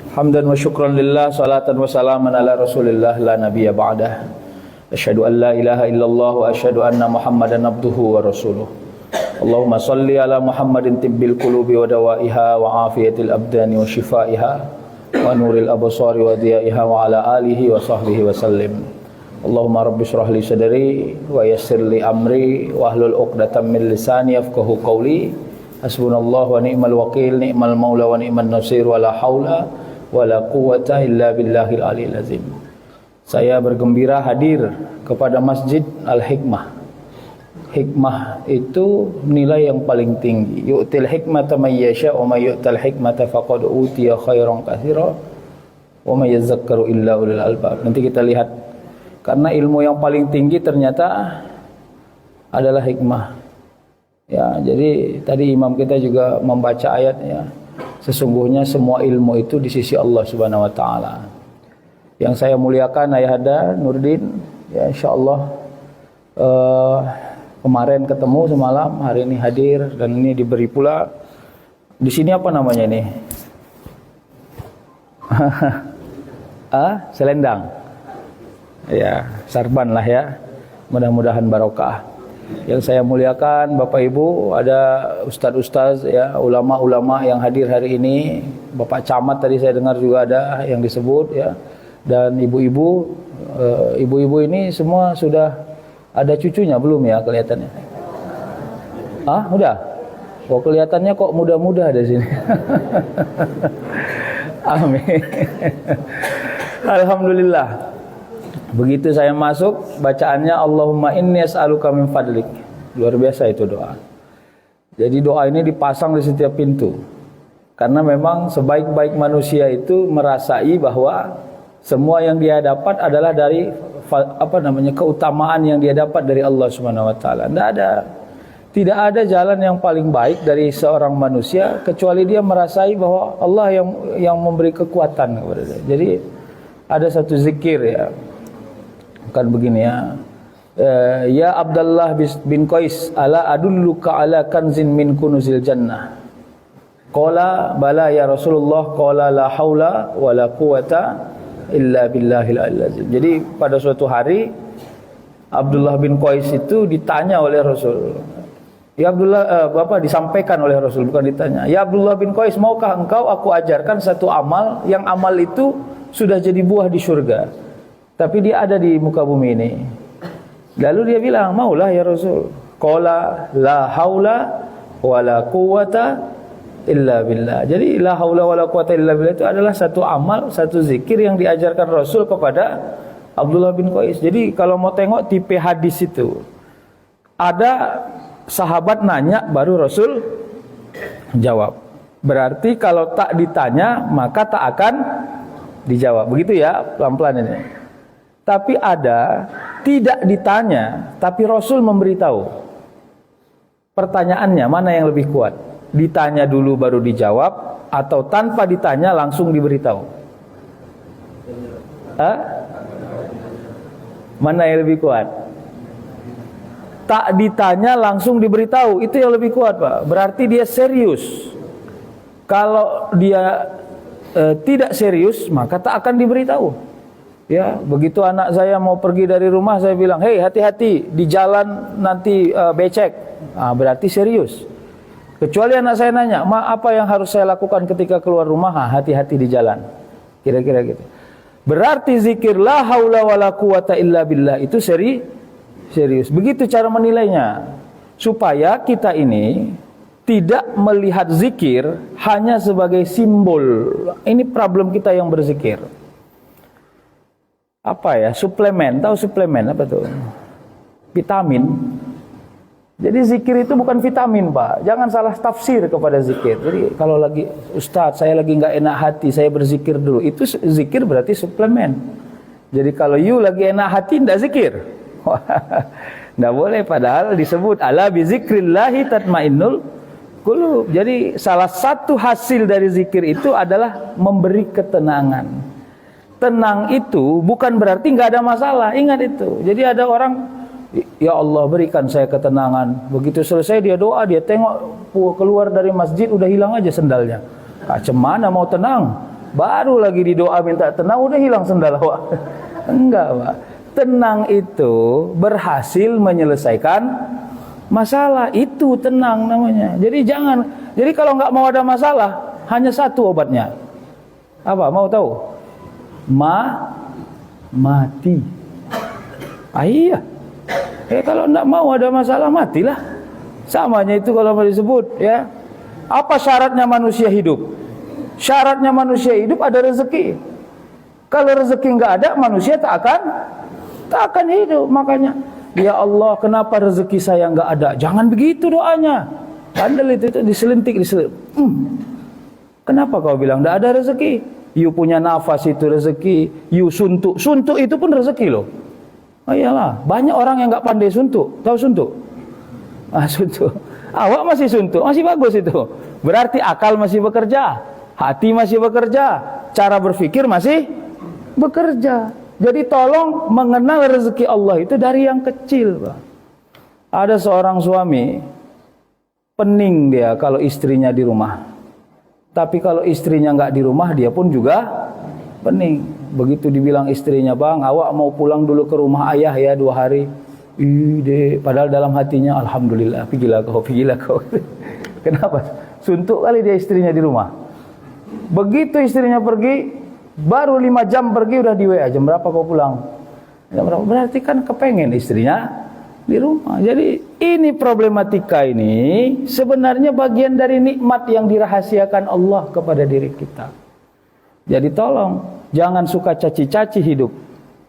Hamdan wa syukran lillah, salatan wa salaman ala rasulillah, la nabiyya ba'dah. Asyhadu an la ilaha illallah wa asyhadu anna muhammadan abduhu wa rasuluh. Allahumma salli ala muhammadin tibbil qulubi wa dawaiha wa afiyatil abdani wa shifaiha wa nuril absari wa diyaiha wa ala alihi wa sahbihi wa sallim. Allahumma rabbi shrah li sadri wa yassir li amri wa ahlul 'uqdatam min lisani yafqahu qawli. Hasbunallahu wa ni'mal wakil, ni'mal maula wa ni'man nasir, wa la haula wa la quwwata illa billahil aliyil azim. Saya bergembira hadir kepada Masjid Al-Hikmah. Hikmah itu nilai yang paling tinggi. Yu'til hikmata may yasha wa may yu'tal hikmata faqad utiya khairan katsira wa may yadhakkaru illa ulul albab. Nanti kita lihat, karena ilmu yang paling tinggi ternyata adalah hikmah. Ya, jadi tadi imam kita juga membaca ayatnya. Sesungguhnya semua ilmu itu di sisi Allah Subhanahu wa taala. Yang saya muliakan Ayahanda Nurdin, ya insyaallah kemarin ketemu semalam, hari ini hadir dan ini diberi pula. Di sini apa namanya ini? Selendang. Ya, sarban lah ya. Mudah-mudahan barokah. Yang saya muliakan Bapak Ibu, ada ustaz-ustaz ya, ulama-ulama yang hadir hari ini. Bapak Camat tadi saya dengar juga ada yang disebut ya. Dan ibu-ibu, ibu-ibu ini semua sudah ada cucunya belum ya kelihatannya? Udah? Oh, kelihatannya kok muda-muda di sini. Amin. Alhamdulillah. Begitu saya masuk, bacaannya Allahumma inni as'aluka min fadlik. Luar biasa itu doa. Jadi doa ini dipasang di setiap pintu. Karena memang sebaik-baik manusia itu merasai bahwa semua yang dia dapat adalah dari keutamaan yang dia dapat dari Allah Subhanahu wa taala. Tidak ada jalan yang paling baik dari seorang manusia kecuali dia merasai bahwa Allah yang memberi kekuatan kepada dia. Jadi ada satu zikir ya. Bukan begini ya. Ya Abdullah bin Qais, ala adulluka ala kanzin min kunuzil jannah. Qala bala ya Rasulullah, qala la haula wa la quwata illa billahil aliyil azim. Jadi pada suatu hari Abdullah bin Qais itu ditanya oleh Rasul. Ya Abdullah, disampaikan oleh Rasul, bukan ditanya. Ya Abdullah bin Qais, maukah engkau aku ajarkan satu amal yang amal itu sudah jadi buah di surga, tapi dia ada di muka bumi ini. Lalu dia bilang, maulah ya Rasul. Qala la haula wa la quwata illa billah. Jadi la haula wa la quwata illa billah itu adalah satu amal, satu zikir yang diajarkan Rasul kepada Abdullah bin Qais. Jadi kalau mau tengok tipe hadis itu, ada sahabat nanya baru Rasul jawab. Berarti kalau tak ditanya maka tak akan dijawab. Begitu ya, pelan-pelan ini. Tapi ada tidak ditanya, tapi Rasul memberitahu. Pertanyaannya mana yang lebih kuat? Ditanya dulu baru dijawab, atau tanpa ditanya langsung diberitahu? Mana yang lebih kuat? Tak ditanya langsung diberitahu, itu yang lebih kuat, Pak. Berarti dia serius. Kalau dia tidak serius, maka tak akan diberitahu. Ya, begitu anak saya mau pergi dari rumah, saya bilang, hei hati-hati di jalan nanti becek. Berarti serius. Kecuali anak saya nanya, apa yang harus saya lakukan ketika keluar rumah? Hati-hati di jalan. Kira-kira gitu. Berarti zikir la haula wala quwata illa billah itu serius. Begitu cara menilainya. Supaya kita ini tidak melihat zikir hanya sebagai simbol. Ini problem kita yang berzikir. Suplemen, tahu suplemen apa tuh? Vitamin. Jadi zikir itu bukan vitamin, Pak. Jangan salah tafsir kepada zikir. Jadi kalau lagi Ustadz, saya lagi nggak enak hati, saya berzikir dulu. Itu zikir berarti suplemen. Jadi kalau you lagi enak hati, ndak zikir. Ndak boleh. Padahal disebut ala bizikrillahi tatmainnul qulub. Jadi salah satu hasil dari zikir itu adalah memberi ketenangan. Tenang itu bukan berarti nggak ada masalah. Ingat itu. Jadi ada orang, ya Allah berikan saya ketenangan. Begitu selesai dia doa, dia tengok keluar dari masjid udah hilang aja sendalnya. Macam mana mau tenang? baru lagi di doa minta tenang, udah hilang sendal awak. Enggak, Pak. Tenang itu berhasil menyelesaikan masalah, itu tenang namanya. Jadi kalau nggak mau ada masalah, hanya satu obatnya. Apa? Mau tahu? Mati. Iya. Kalau nggak mau ada masalah, matilah. Samanya itu kalau mau disebut, ya. Apa syaratnya manusia hidup? Syaratnya manusia hidup ada rezeki. Kalau rezeki nggak ada, manusia tak akan hidup. Makanya, ya Allah, kenapa rezeki saya nggak ada? Jangan begitu doanya. Bandel itu diselintik. Kenapa kau bilang nggak ada rezeki? You punya nafas itu rezeki. You suntuk itu pun rezeki loh. Oh iyalah, banyak orang yang nggak pandai suntuk. Tahu suntuk? Suntuk. Awak masih suntuk, masih bagus itu. Berarti akal masih bekerja, hati masih bekerja, cara berpikir masih bekerja. Jadi tolong mengenal rezeki Allah itu dari yang kecil, Pak. Ada seorang suami, pening dia kalau istrinya di rumah. Tapi kalau istrinya nggak di rumah, dia pun juga pening. Begitu dibilang istrinya, bang, awak mau pulang dulu ke rumah ayah ya 2 hari. Ide, padahal dalam hatinya, alhamdulillah, pergilah kau. Kenapa? Suntuk kali dia istrinya di rumah. Begitu istrinya pergi, baru 5 jam pergi udah di WA, jam berapa kau pulang? Jam berapa? Berarti kan kepengen istrinya di rumah. Jadi ini problematika ini sebenarnya bagian dari nikmat yang dirahasiakan Allah kepada diri kita. Jadi tolong jangan suka caci-caci hidup,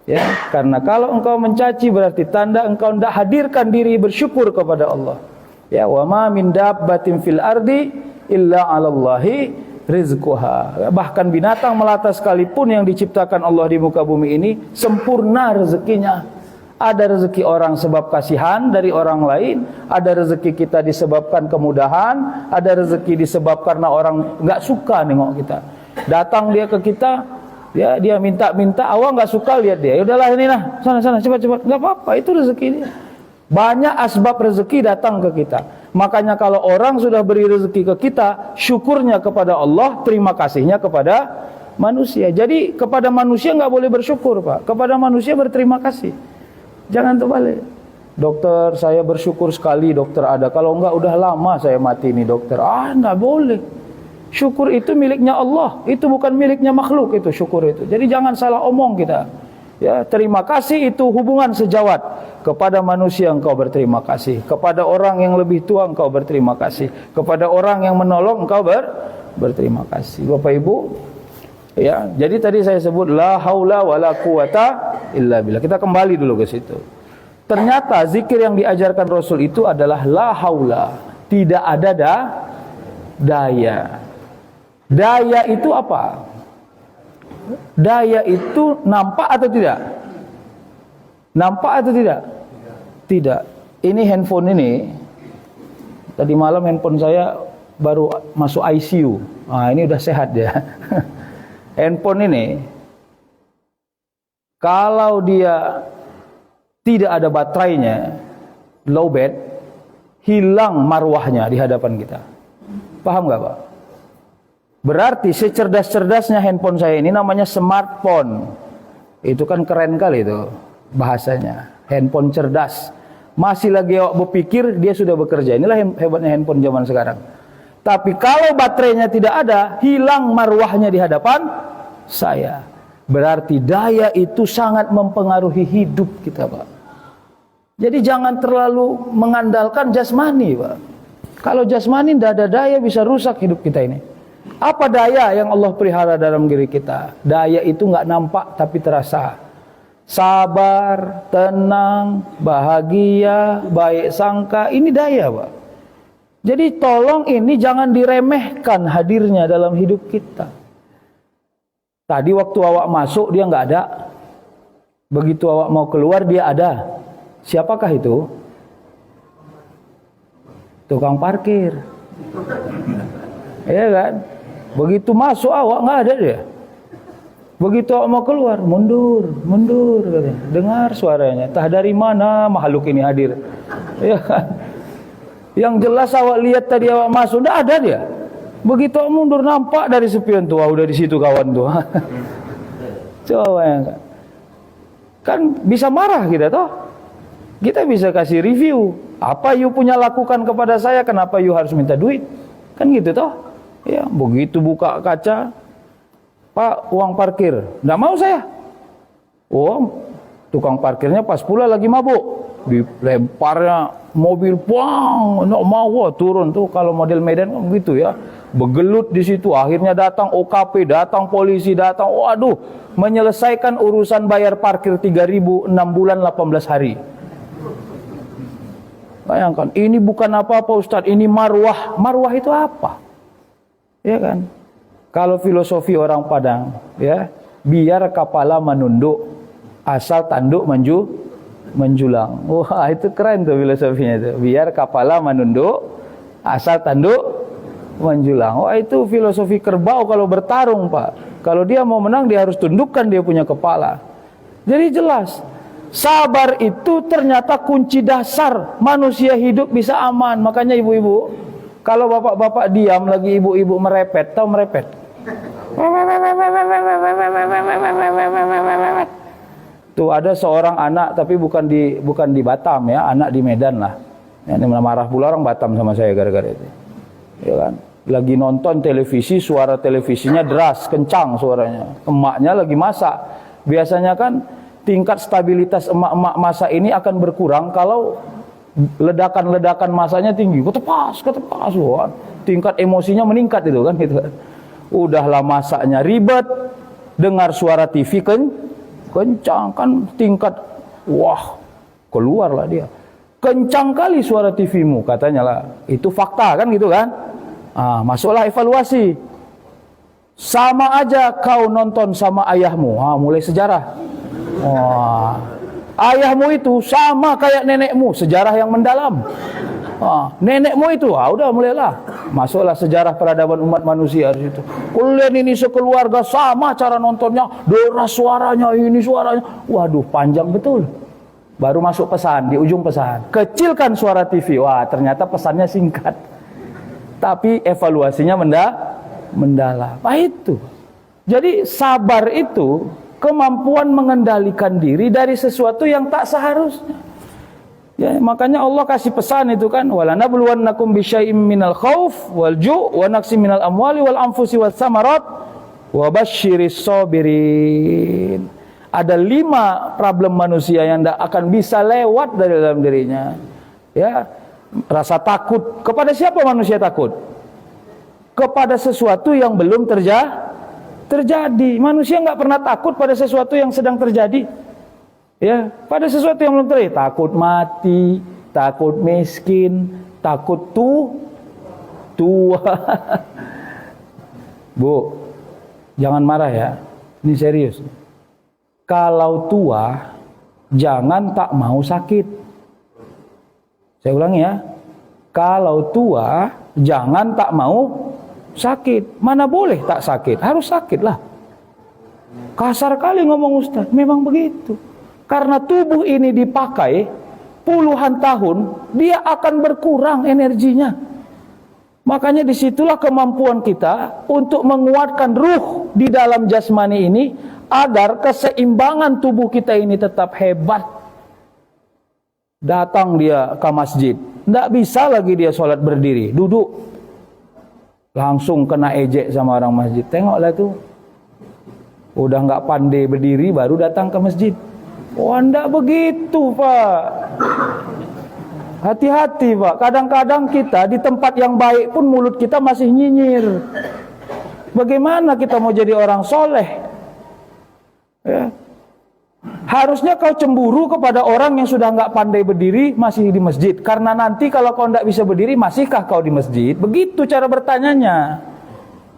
ya. Karena kalau engkau mencaci berarti tanda engkau tidak hadirkan diri bersyukur kepada Allah. Ya, wa ma min dabbatin fil ardi illa 'alallahi rizquha. Bahkan binatang melata sekalipun yang diciptakan Allah di muka bumi ini sempurna rezekinya. Ada rezeki orang sebab kasihan dari orang lain, ada rezeki kita disebabkan kemudahan, ada rezeki disebabkan karena orang nggak suka nengok kita. Datang dia ke kita, ya, dia minta, awak nggak suka lihat dia. Ya udahlah ini lah, sana cepat, nggak apa-apa, itu rezeki dia. Banyak asbab rezeki datang ke kita. Makanya kalau orang sudah beri rezeki ke kita, syukurnya kepada Allah, terima kasihnya kepada manusia. Jadi kepada manusia nggak boleh bersyukur, Pak. Kepada manusia berterima kasih. Jangan terbalik. Dokter, saya bersyukur sekali dokter ada. Kalau enggak udah lama saya mati nih dokter. Nggak boleh. Syukur itu miliknya Allah. Itu bukan miliknya makhluk itu syukur itu. Jadi jangan salah omong kita. Ya, terima kasih itu hubungan sejawat. Kepada manusia engkau berterima kasih. Kepada orang yang lebih tua engkau berterima kasih. Kepada orang yang menolong engkau berterima kasih. Bapak Ibu, ya, jadi tadi saya sebut la haula wala quwata illa billah. Kita kembali dulu ke situ. Ternyata zikir yang diajarkan Rasul itu adalah la haula, tidak ada daya. Daya itu apa? Daya itu nampak atau tidak? Nampak atau tidak? Tidak. Ini handphone ini, tadi malam handphone saya baru masuk ICU. Ini udah sehat ya. Handphone ini, kalau dia tidak ada baterainya, low bat, hilang marwahnya di hadapan kita. Paham gak, Pak? Berarti secerdas-cerdasnya handphone saya ini namanya smartphone. Itu kan keren kali itu bahasanya. Handphone cerdas. Masih lagi awak berpikir, dia sudah bekerja. Inilah hebatnya handphone zaman sekarang. Tapi kalau baterainya tidak ada, hilang marwahnya di hadapan saya. Berarti daya itu sangat mempengaruhi hidup kita, Pak. Jadi jangan terlalu mengandalkan jasmani, Pak. Kalau jasmani tidak ada daya, bisa rusak hidup kita ini. Apa daya yang Allah pelihara dalam diri kita? Daya itu nggak nampak tapi terasa. Sabar, tenang, bahagia, baik sangka, ini daya, Pak. Jadi tolong ini jangan diremehkan hadirnya dalam hidup kita. Tadi waktu awak masuk dia nggak ada. Begitu awak mau keluar dia ada. Siapakah itu? Tukang parkir. Iya kan? Begitu masuk awak nggak ada dia. Begitu awak mau keluar, mundur katanya. Dengar suaranya. Entah dari mana makhluk ini hadir. Iya kan? Yang jelas awak lihat tadi awak masuk, tidak ada dia. Begitu mundur nampak dari spion tuh, udah di situ kawan tuh. Coba bayangkan. Kan bisa marah kita toh. Kita bisa kasih review. Apa you punya lakukan kepada saya, kenapa you harus minta duit? Kan gitu toh. Ya, begitu buka kaca, Pak, uang parkir. Nggak mau saya. Oh, tukang parkirnya pas pula lagi mabuk. Dilemparnya mobil, buang, nggak mau turun tuh. Kalau model Medan kan gitu ya. Begelut di situ, akhirnya datang OKP, datang polisi, datang, waduh, menyelesaikan urusan bayar parkir 3.000 6 bulan 18 hari. Bayangkan, ini bukan apa-apa Ustadz, ini marwah. Marwah itu apa? Ya kan? Kalau filosofi orang Padang, ya, biar kepala menunduk, asal tanduk menjulang. Wah, itu keren tuh filosofinya itu. Biar kepala menunduk, asal tanduk menjulang. Wah, itu filosofi kerbau kalau bertarung, Pak. Kalau dia mau menang, dia harus tundukkan dia punya kepala. Jadi jelas, sabar itu ternyata kunci dasar manusia hidup bisa aman. Makanya ibu-ibu, kalau bapak-bapak diam lagi ibu-ibu merepet, tahu merepet? Tuh ada seorang anak, tapi bukan di Batam ya, anak di Medan lah. Ini marah pula orang Batam sama saya gara-gara itu. Ya kan? Lagi nonton televisi, suara televisinya deras, kencang suaranya. Emaknya lagi masak. Biasanya kan tingkat stabilitas emak-emak masak ini akan berkurang kalau ledakan-ledakan masaknya tinggi. Ketepas. Wah, tingkat emosinya meningkat itu kan gitu. Udahlah masaknya ribet, dengar suara TV kencang kan tingkat, wah, keluarlah dia. Kencang kali suara TV-mu katanya lah. Itu fakta kan gitu kan? Masuklah evaluasi. Sama aja kau nonton sama ayahmu. Mulai sejarah. Wah, ayahmu itu sama kayak nenekmu, sejarah yang mendalam. Nenekmu itu, udah mulailah. Masuklah sejarah peradaban umat manusia di situ. Kalian ini sekeluarga sama cara nontonnya, deras suaranya, ini suaranya. Waduh, panjang betul. Baru masuk pesan, di ujung pesan. Kecilkan suara TV. Wah, ternyata pesannya singkat. Tapi evaluasinya mendalam. Itu. Jadi sabar itu kemampuan mengendalikan diri dari sesuatu yang tak seharusnya. Ya, makanya Allah kasih pesan itu kan, walanabluwannakum bisyai'im minal khauf wal ju' wa naqsim minal amwali wal anfusi was samarat wa basyiris sabirin. Ada 5 problem manusia yang tidak akan bisa lewat dari dalam dirinya. Ya. Rasa takut. Kepada siapa manusia takut? Kepada sesuatu yang belum terjadi. Manusia nggak pernah takut pada sesuatu yang sedang terjadi. Ya, pada sesuatu yang belum terjadi. Takut mati, takut miskin, takut tua. Bu, jangan marah ya. Ini serius. Kalau tua, jangan tak mau sakit. Saya ulangi ya, kalau tua jangan tak mau sakit. Mana boleh tak sakit, harus sakit lah. Kasar kali ngomong Ustaz, memang begitu. Karena tubuh ini dipakai puluhan tahun, dia akan berkurang energinya. Makanya disitulah kemampuan kita untuk menguatkan ruh di dalam jasmani ini, agar keseimbangan tubuh kita ini tetap hebat. Datang dia ke masjid, tidak bisa lagi dia sholat berdiri, duduk. Langsung kena ejek sama orang masjid. Tengoklah tuh, udah nggak pandai berdiri baru datang ke masjid. Oh, tidak begitu Pak. Hati-hati Pak. Kadang-kadang kita di tempat yang baik pun mulut kita masih nyinyir. Bagaimana kita mau jadi orang soleh? Ya. Harusnya kau cemburu kepada orang yang sudah nggak pandai berdiri masih di masjid. Karena nanti kalau kau nggak bisa berdiri, masihkah kau di masjid? Begitu cara bertanyanya.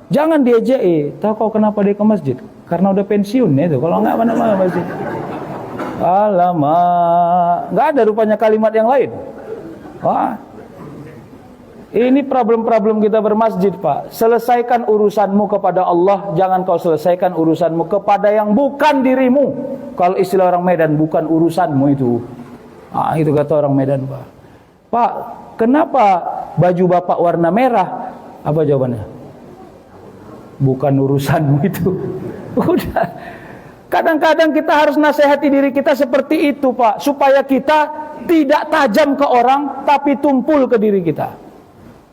Jangan diejek. Tahu kau kenapa dia ke masjid? Karena udah pensiun ya itu. Kalau nggak mana-mana masjid. Alamak, nggak ada rupanya kalimat yang lain. Wah, ini problem-problem kita bermasjid Pak. Selesaikan urusanmu kepada Allah, jangan kau selesaikan urusanmu kepada yang bukan dirimu. Kalau istilah orang Medan, bukan urusanmu itu. Itu kata orang Medan Pak. Pak, kenapa baju bapak warna merah? Apa jawabannya? bukan urusanmu itu. Udah. Kadang-kadang kita harus nasihati diri kita seperti itu, Pak, supaya kita tidak tajam ke orang tapi tumpul ke diri kita.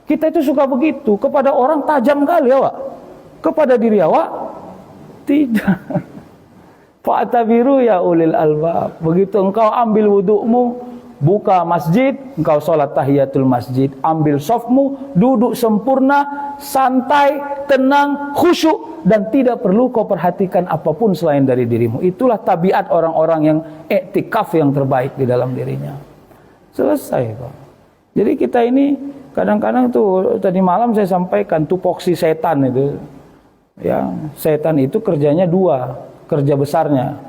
Kita itu suka begitu, kepada orang tajam kali ya, Pak. Kepada diri awak tidak. Fa'tabiru ya ulil albab. Begitu engkau ambil wudukmu, buka masjid, engkau sholat tahiyatul masjid, ambil softmu, duduk sempurna, santai, tenang, khusyuk, dan tidak perlu kau perhatikan apapun selain dari dirimu. Itulah tabiat orang-orang yang iktikaf yang terbaik di dalam dirinya. Selesai, Pak. Jadi kita ini kadang-kadang tuh, tadi malam saya sampaikan tupoksi setan itu, ya, setan itu kerjanya dua, kerja besarnya.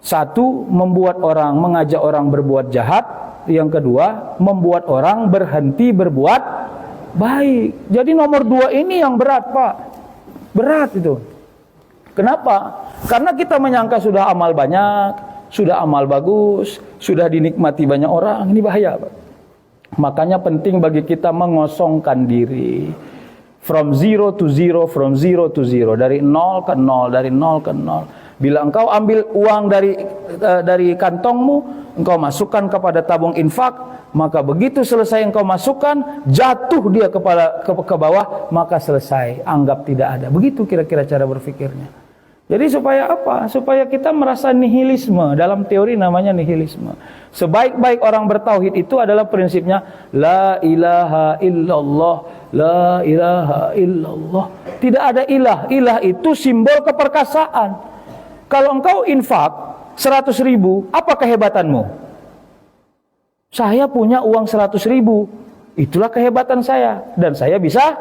Satu, membuat orang, mengajak orang berbuat jahat. Yang kedua, membuat orang berhenti berbuat baik. Jadi nomor dua ini yang berat, Pak. Berat itu. Kenapa? Karena kita menyangka sudah amal banyak, sudah amal bagus, sudah dinikmati banyak orang. Ini bahaya, Pak. Makanya penting bagi kita mengosongkan diri. From zero to zero, from zero to zero. Dari nol ke nol, dari nol ke nol. Bila engkau ambil uang dari kantongmu, engkau masukkan kepada tabung infak, maka begitu selesai engkau masukkan, jatuh dia ke bawah, maka selesai, anggap tidak ada. Begitu kira-kira cara berpikirnya. Jadi supaya apa? Supaya kita merasa nihilisme. Dalam teori namanya nihilisme. Sebaik-baik orang bertauhid itu adalah prinsipnya la ilaha illallah, la ilaha illallah. Tidak ada ilah. Ilah itu simbol keperkasaan. Kalau engkau infak 100.000, apa kehebatanmu? Saya punya uang 100.000, itulah kehebatan saya, dan saya bisa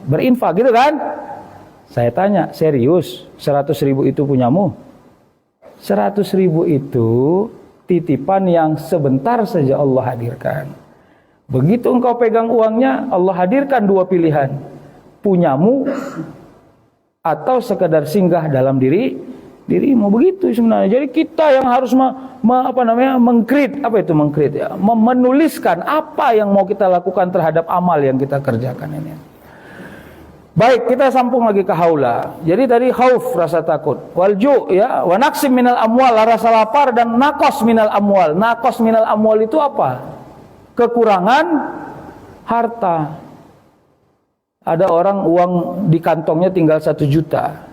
berinfak, gitu kan? Saya tanya, serius 100.000 itu punyamu? 100.000 itu titipan yang sebentar saja Allah hadirkan. Begitu engkau pegang uangnya, Allah hadirkan dua pilihan, punyamu atau sekedar singgah dalam dirimu. Begitu sebenarnya. Jadi kita yang harus menuliskan apa yang mau kita lakukan terhadap amal yang kita kerjakan ini. Baik, kita sambung lagi ke haula. Jadi tadi khauf, rasa takut, walju, ya, wa naqsim minal amwal, rasa lapar, dan naqas minal amwal. Naqas minal amwal itu apa? Kekurangan harta. Ada orang uang di kantongnya tinggal 1 juta.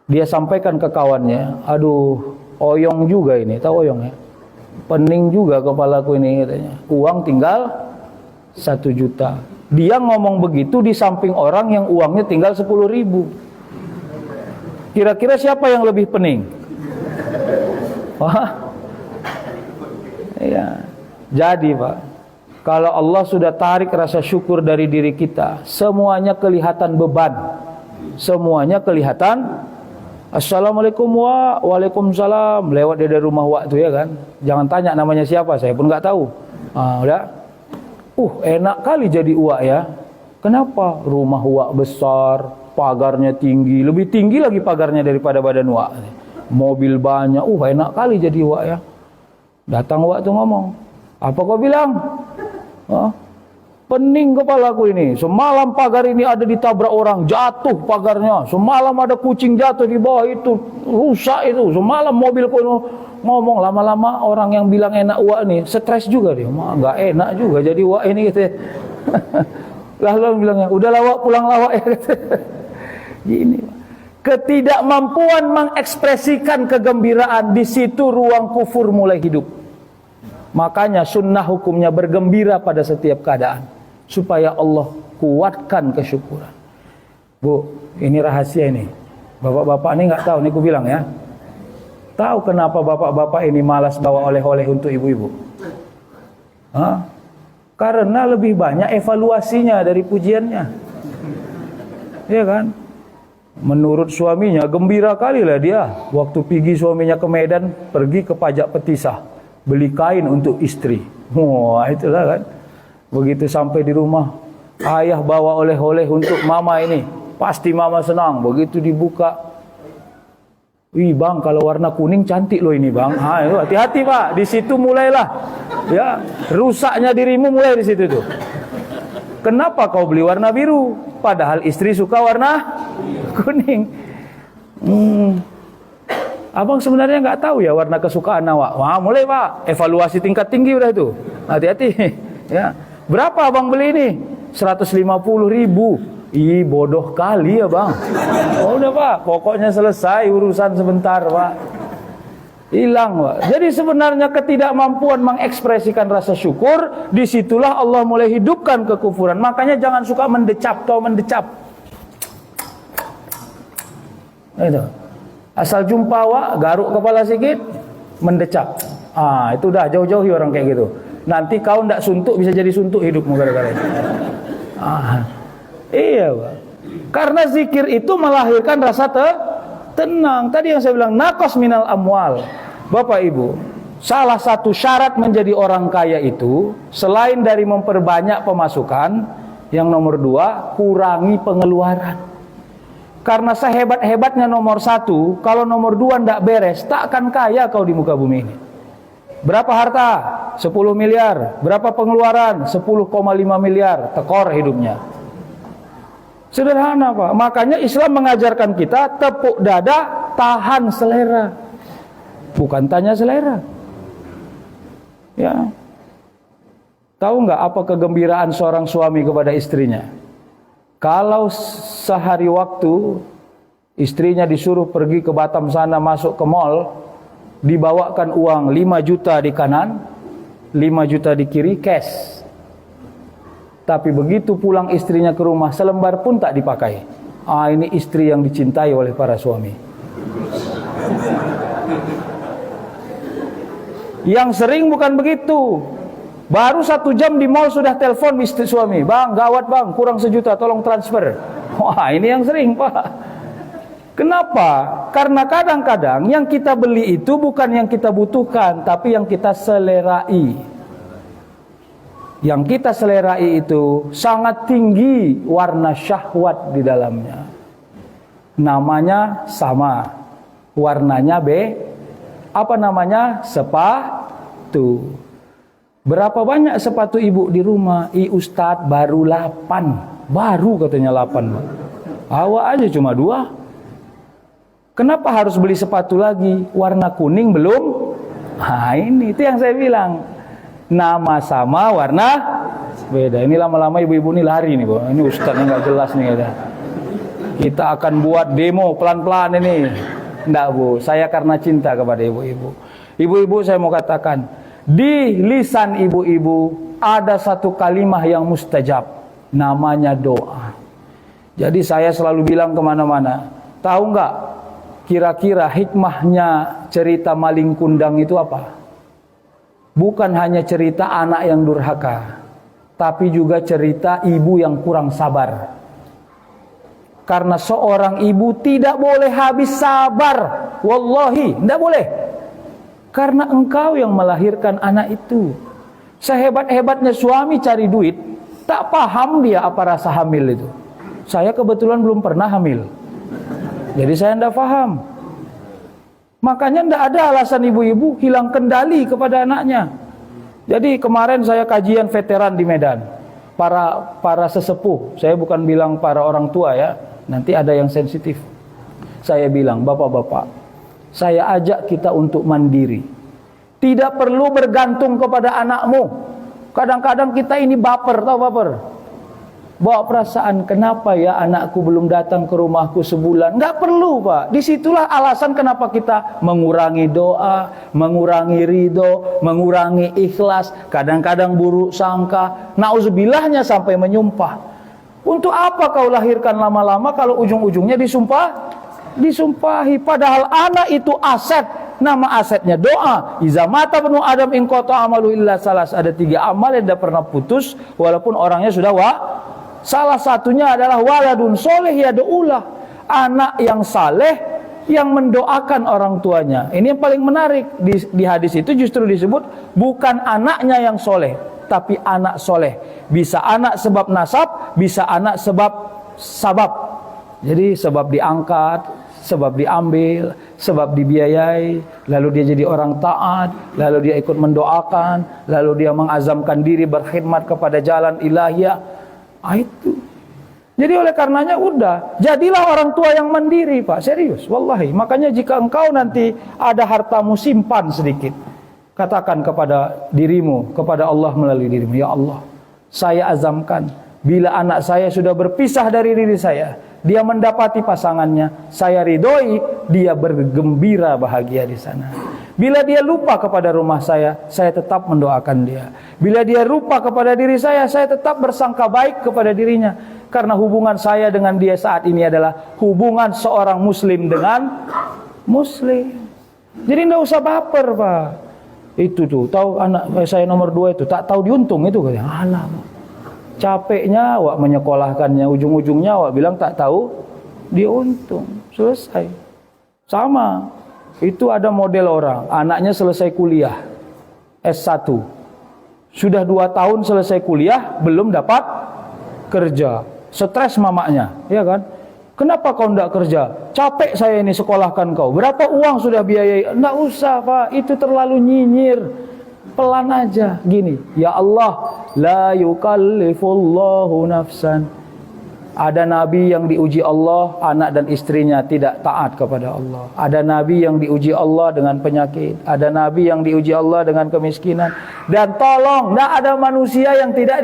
Dia sampaikan ke kawannya, aduh, oyong juga ini, tahu oyong ya? Pening juga kepalaku ini, katanya. Uang tinggal 1 juta. Dia ngomong begitu di samping orang yang uangnya tinggal 10.000. Kira-kira siapa yang lebih pening? Wah, iya. Jadi, Pak, kalau Allah sudah tarik rasa syukur dari diri kita, semuanya kelihatan beban. Semuanya kelihatan assalamualaikum wa waalaikumsalam. Lewat dari rumah wa itu, ya kan. Jangan tanya namanya siapa, saya pun nggak tahu. Udah. Enak kali jadi uak ya. Kenapa? Rumah uak besar, pagarnya tinggi, lebih tinggi lagi pagarnya daripada badan uak. Mobil banyak. Enak kali jadi uak ya. Datang uak tuh ngomong, apa kau bilang? Pening kepalaku ini. Semalam pagar ini ada ditabrak orang, jatuh pagarnya. Semalam ada kucing jatuh di bawah itu, rusak itu. Semalam mobilku ngomong. Lama-lama orang yang bilang enak uak ini stres juga dia. Nggak enak juga jadi uak ini gitu. Lalu bilangnya, udahlah wak, pulang lawak ya. Gini. Ketidakmampuan mengekspresikan kegembiraan, di situ ruang kufur mulai hidup. Makanya sunnah hukumnya bergembira pada setiap keadaan, supaya Allah kuatkan kesyukuran. Bu, ini rahasia ini. Bapak-bapak ini nggak tahu, ini aku bilang ya. Tahu kenapa bapak-bapak ini malas bawa oleh-oleh untuk ibu-ibu? Karena lebih banyak evaluasinya dari pujiannya. Iya kan? Menurut suaminya, gembira kali lah dia waktu pergi suaminya ke Medan, pergi ke pajak petisah, beli kain untuk istri. Wah, itulah kan. Begitu sampai di rumah, ayah bawa oleh-oleh untuk mama ini. Pasti mama senang. Begitu dibuka, wih bang, kalau warna kuning cantik loh ini bang. Hati-hati pak, di situ mulailah ya rusaknya dirimu, mulai di situ tuh. Kenapa kau beli warna biru? Padahal istri suka warna kuning. Abang sebenarnya nggak tahu ya warna kesukaan awak. Wah, mulai Pak, evaluasi tingkat tinggi udah itu. Hati-hati. Ya. Berapa abang beli ini? 150.000. Ih, bodoh kali ya bang. Oh, udah Pak, pokoknya selesai urusan sebentar Pak. Hilang Pak. Jadi sebenarnya ketidakmampuan mengekspresikan rasa syukur, disitulah Allah mulai hidupkan kekufuran. Makanya jangan suka mendecap atau mendecap. Itu. Asal jumpa Wak, garuk kepala sedikit, mendecap. Itu udah jauh-jauhi orang kayak gitu. Nanti kau ndak suntuk, bisa jadi suntuk hidupmu gara-gara itu. Iya Pak. Karena zikir itu melahirkan rasa tenang. Tadi yang saya bilang, nakos minal amwal. Bapak Ibu, salah satu syarat menjadi orang kaya itu, selain dari memperbanyak pemasukan, yang nomor 2, kurangi pengeluaran. Karena sehebat-hebatnya nomor 1, kalau nomor 2 ndak beres, tak akan kaya kau di muka bumi ini. Berapa harta? 10 miliar. Berapa pengeluaran? 10,5 miliar. Tekor hidupnya. Sederhana Pak. Makanya Islam mengajarkan kita tepuk dada, tahan selera. Bukan tanya selera. Ya. Tahu nggak apa kegembiraan seorang suami kepada istrinya? Kalau sehari waktu istrinya disuruh pergi ke Batam sana, masuk ke mall, dibawakan uang 5 juta di kanan, 5 juta di kiri, cash. Tapi begitu pulang istrinya ke rumah, selembar pun tak dipakai. Ini istri yang dicintai oleh para suami. Yang sering bukan begitu. Baru 1 jam di mall sudah telepon istri suami. Bang, gawat bang, kurang 1 juta, tolong transfer. Wah, ini yang sering Pak. Kenapa? Karena kadang-kadang yang kita beli itu bukan yang kita butuhkan, tapi yang kita selerai. Yang kita selerai itu sangat tinggi warna syahwat di dalamnya. Namanya sama, warnanya apa namanya? Sepatu. Berapa banyak sepatu ibu di rumah? Ustadz baru 8. Baru katanya 8. Awak aja cuma 2. Kenapa harus beli sepatu lagi? Warna kuning belum? Ini itu yang saya bilang. Nama sama, warna beda. Ini lama-lama ibu-ibu ini lari nih, Bu. Ini ustadznya nggak jelas nih kata. Kita akan buat demo pelan-pelan ini. Enggak, Bu. Saya karena cinta kepada ibu-ibu. Ibu-ibu saya mau katakan, di lisan ibu-ibu ada satu kalimah yang mustajab, namanya doa. Jadi saya selalu bilang kemana-mana, tahu nggak kira-kira hikmahnya cerita maling kundang itu apa? Bukan hanya cerita anak yang durhaka, tapi juga cerita ibu yang kurang sabar. Karena seorang ibu tidak boleh habis sabar, wallahi, tidak boleh. Karena engkau yang melahirkan anak itu. Sehebat-hebatnya suami cari duit, tak paham dia apa rasa hamil itu. Saya kebetulan belum pernah hamil, jadi saya tidak paham. Makanya tidak ada alasan ibu-ibu hilang kendali kepada anaknya. Jadi kemarin saya kajian veteran di Medan, para sesepuh. Saya bukan bilang para orang tua ya, nanti ada yang sensitif. Saya bilang, bapak-bapak, saya ajak kita untuk mandiri. Tidak perlu bergantung kepada anakmu. Kadang-kadang kita ini baper, tahu baper? Bawa perasaan, kenapa ya anakku belum datang ke rumahku sebulan? Nggak perlu Pak. Disitulah alasan kenapa kita mengurangi doa, mengurangi ridho, mengurangi ikhlas. Kadang-kadang buruk sangka. Nauzubillahnya sampai menyumpah. Untuk apa kau lahirkan lama-lama kalau ujung-ujungnya disumpahi? Padahal anak itu aset. Nama asetnya doa. Iza mata benu Adam in qata amalu illa salas. Ada 3 amal yang tidak pernah putus walaupun orangnya sudah salah satunya adalah waladun soleh yad'ulah, anak yang saleh yang mendoakan orang tuanya. Ini yang paling menarik di hadis itu justru disebut bukan anaknya yang soleh, tapi anak soleh. Bisa anak sebab nasab, bisa anak sebab sabab. Jadi sebab diangkat, sebab diambil, sebab dibiayai, lalu dia jadi orang taat, lalu dia ikut mendoakan, lalu dia mengazamkan diri berkhidmat kepada jalan ilahiyah. Itu. Jadi oleh karenanya udah, jadilah orang tua yang mandiri, Pak. Serius, wallahi. Makanya jika engkau nanti ada hartamu, simpan sedikit. Katakan kepada dirimu, kepada Allah melalui dirimu, ya Allah, saya azamkan bila anak saya sudah berpisah dari diri saya, dia mendapati pasangannya, saya ridhoi dia bergembira bahagia di sana. Bila dia lupa kepada rumah saya tetap mendoakan dia. Bila dia lupa kepada diri saya tetap bersangka baik kepada dirinya. Karena hubungan saya dengan dia saat ini adalah hubungan seorang muslim dengan muslim. Jadi tidak usah baper, Pak. Itu tuh, tahu anak saya nomor 2 itu, tak tahu diuntung itu. Alah, capeknya awak menyekolahkannya, ujung-ujungnya awak bilang tak tahu dia untung. Selesai. Sama. Itu ada model orang, anaknya selesai kuliah S1. Sudah 2 tahun selesai kuliah, belum dapat kerja. Stres mamanya, ya kan? Kenapa kau tidak kerja? Capek saya ini sekolahkan kau. Berapa uang sudah biayai? Enggak usah, Pak. Itu terlalu nyinyir. Pelan aja gini, ya Allah, la yukallifullahu nafsan. Ada nabi yang diuji Allah, anak dan istrinya tidak taat kepada Allah. Ada nabi yang diuji Allah dengan penyakit. Ada nabi yang diuji Allah dengan kemiskinan. Dan tolong, tidak ada manusia yang tidak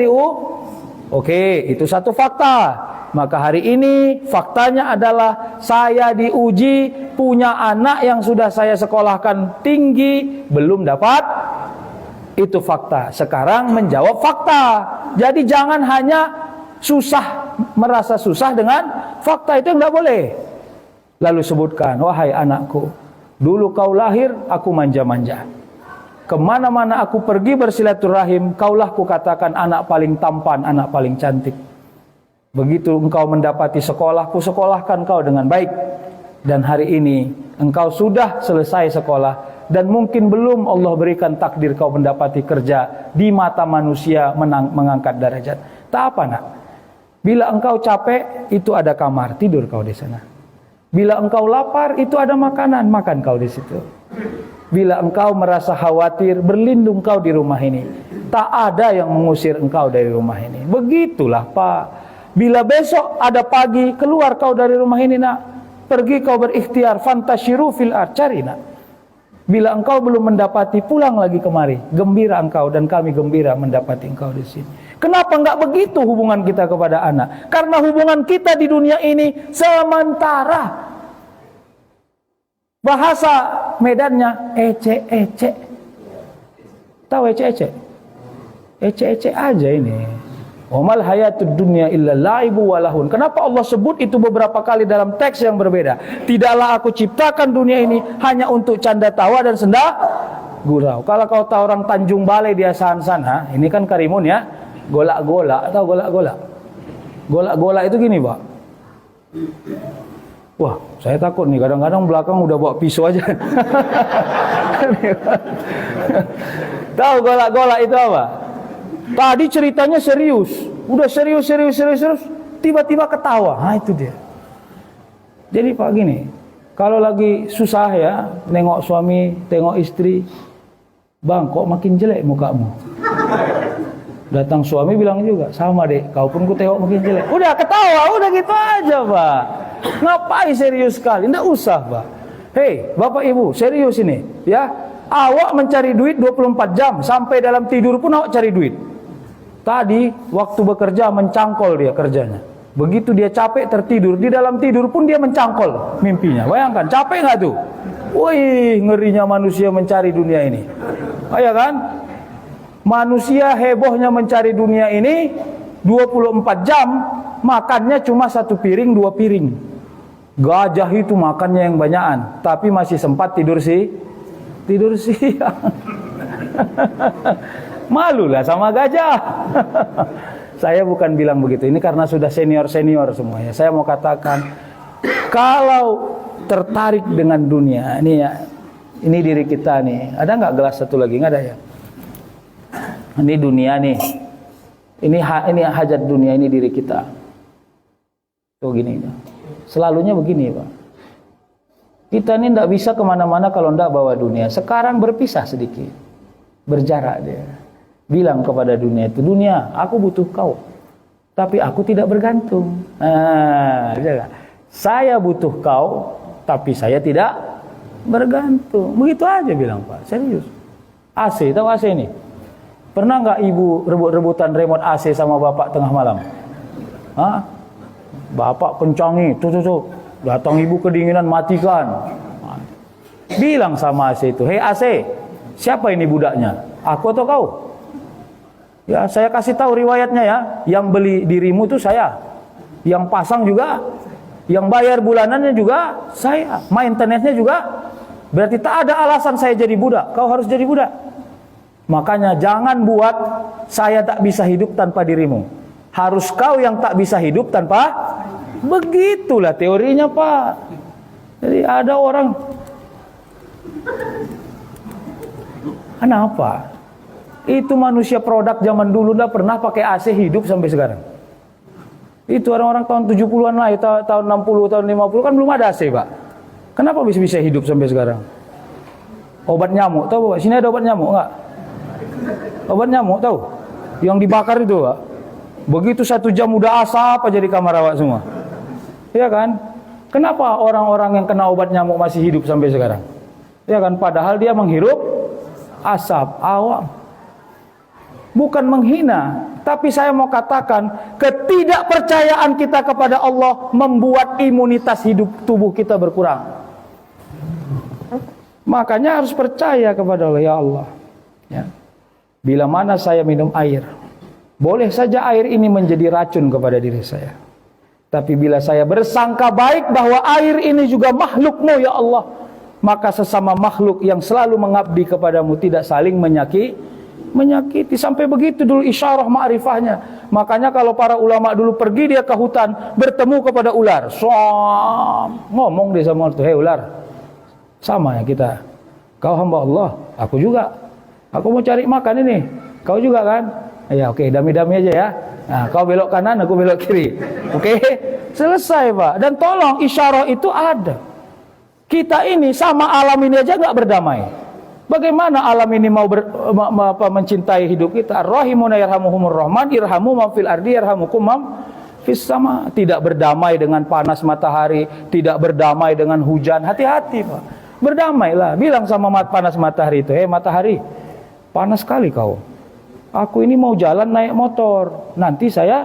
Oke, itu satu fakta. Maka hari ini faktanya adalah saya diuji punya anak yang sudah saya sekolahkan tinggi, belum dapat. Itu fakta. Sekarang menjawab fakta. Jadi jangan hanya merasa susah dengan fakta, itu tidak boleh. Lalu sebutkan, wahai anakku, dulu kau lahir aku manja-manja. Kemana-mana aku pergi bersilaturahim, kaulah kukatakan anak paling tampan, anak paling cantik. Begitu engkau mendapati sekolah, kusekolahkan kau dengan baik. Dan hari ini engkau sudah selesai sekolah, dan mungkin belum Allah berikan takdir kau mendapati kerja di mata manusia, mengangkat derajat. Tak apa, nak. Bila engkau capek, itu ada kamar, tidur kau di sana. Bila engkau lapar, itu ada makanan, makan kau di situ. Bila engkau merasa khawatir, berlindung kau di rumah ini. Tak ada yang mengusir engkau dari rumah ini. Begitulah, Pak. Bila besok ada pagi, keluar kau dari rumah ini, nak. Pergi kau berikhtiar, fantasyiru fil ard, cari, nak. Bila engkau belum mendapati, pulang lagi kemari. Gembira engkau dan kami gembira mendapati engkau di sini. Kenapa enggak begitu hubungan kita kepada anak? Karena hubungan kita di dunia ini sementara. Bahasa Medannya ece-ece. Tahu ece-ece? Ece-ece aja ini. Wamal hayatud dunya illa laibu walahun. Kenapa Allah sebut itu beberapa kali dalam teks yang berbeda? Tidaklah aku ciptakan dunia ini hanya untuk canda tawa dan senda gurau. Kalau kau tahu orang Tanjung Balai di Asahan sana, ini kan Karimun ya. Golak-golak, tahu golak-golak? Golak-golak itu gini, Pak. Wah, saya takut nih, kadang-kadang belakang udah bawa pisau aja. Tahu golak-golak itu apa? Tadi ceritanya serius, udah serius, tiba-tiba ketawa. Nah, itu dia. Jadi Pak gini, kalau lagi susah ya, nengok suami, tengok istri, bang kok makin jelek mukamu? Datang suami bilang juga, sama deh, kau pun ku tengok makin jelek. Udah ketawa, udah gitu aja, Pak. Ngapain serius sekali? Nggak usah, Pak. Hei, Bapak Ibu, serius ini, ya. Awak mencari duit 24 jam, sampai dalam tidur pun awak cari duit. Tadi waktu bekerja mencangkol dia kerjanya. Begitu dia capek tertidur, di dalam tidur pun dia mencangkol mimpinya. Bayangkan, capek nggak tuh? Wih, ngerinya manusia mencari dunia ini. Ya kan? Manusia hebohnya mencari dunia ini 24 jam, makannya cuma 1 piring, 2 piring. Gajah itu makannya yang banyakan, tapi masih sempat tidur siang. Malulah sama gajah. Saya bukan bilang begitu, ini karena sudah senior-senior semuanya. Saya mau katakan, kalau tertarik dengan dunia, ini ya, ini diri kita nih. Ada nggak gelas satu lagi? Nggak ada ya? Ini dunia nih. Ini hajat dunia, ini diri kita. Tuh gini. Selalunya begini, Pak. Kita ini tidak bisa kemana-mana kalau tidak bawa dunia. Sekarang berpisah sedikit. Berjarak dia. Bilang kepada dunia itu, dunia, aku butuh kau. tapi aku tidak bergantung. Saya butuh kau, tapi saya tidak bergantung. Begitu aja bilang Pak, serius. AC, tahu AC ini? Pernah nggak ibu rebut-rebutan remote AC sama bapak tengah malam? Hah? Bapak kencangi, tuh. Datang ibu kedinginan, matikan. Bilang sama AC itu, hei AC, siapa ini budaknya? Aku atau kau? Ya, saya kasih tahu riwayatnya ya. Yang beli dirimu itu saya. Yang pasang juga, yang bayar bulanannya juga saya. Maintenance-nya juga. Berarti tak ada alasan saya jadi budak. Kau harus jadi budak. Makanya jangan buat saya tak bisa hidup tanpa dirimu. Harus kau yang tak bisa hidup tanpa. Begitulah teorinya Pak. Jadi ada orang. Kenapa? Itu manusia produk zaman dulu dah pernah pakai AC hidup sampai sekarang. Itu orang-orang tahun 70-an lah, tahun 60, tahun 50 kan belum ada AC, Pak. Kenapa bisa hidup sampai sekarang? Obat nyamuk, tahu Pak? Sini ada obat nyamuk enggak? Obat nyamuk tahu? Yang dibakar itu, Pak. Begitu 1 jam udah asap aja di kamar awak semua. Iya kan? Kenapa orang-orang yang kena obat nyamuk masih hidup sampai sekarang? Ya kan? Padahal dia menghirup asap awam. Bukan menghina, tapi saya mau katakan ketidakpercayaan kita kepada Allah membuat imunitas hidup tubuh kita berkurang. Makanya harus percaya kepada Allah, ya Allah. Ya. Bila mana saya minum air, boleh saja air ini menjadi racun kepada diri saya. Tapi bila saya bersangka baik bahwa air ini juga makhluk-Mu, ya Allah, maka sesama makhluk yang selalu mengabdi kepadamu tidak saling menyakiti. Sampai begitu dulu isyarah ma'rifahnya. Makanya kalau para ulama dulu pergi dia ke hutan, bertemu kepada ular, ngomong dia sama itu, hei ular, sama ya kita, kau hamba Allah, aku juga, aku mau cari makan ini, kau juga kan, ya oke, dami-dami aja ya. Nah, kau belok kanan, aku belok kiri, oke, selesai Pak. Dan tolong isyarah itu ada. Kita ini sama alam ini aja nggak berdamai. Bagaimana alam ini mau mencintai hidup kita? Ar-Rahimuna yarhamuhumur Rahman, irhamu man fil ardi yarhamukum man fis sama. Tidak berdamai dengan panas matahari, tidak berdamai dengan hujan. Hati-hati Pak. Berdamailah. Bilang sama panas matahari itu, hei matahari, panas sekali kau. Aku ini mau jalan naik motor, nanti saya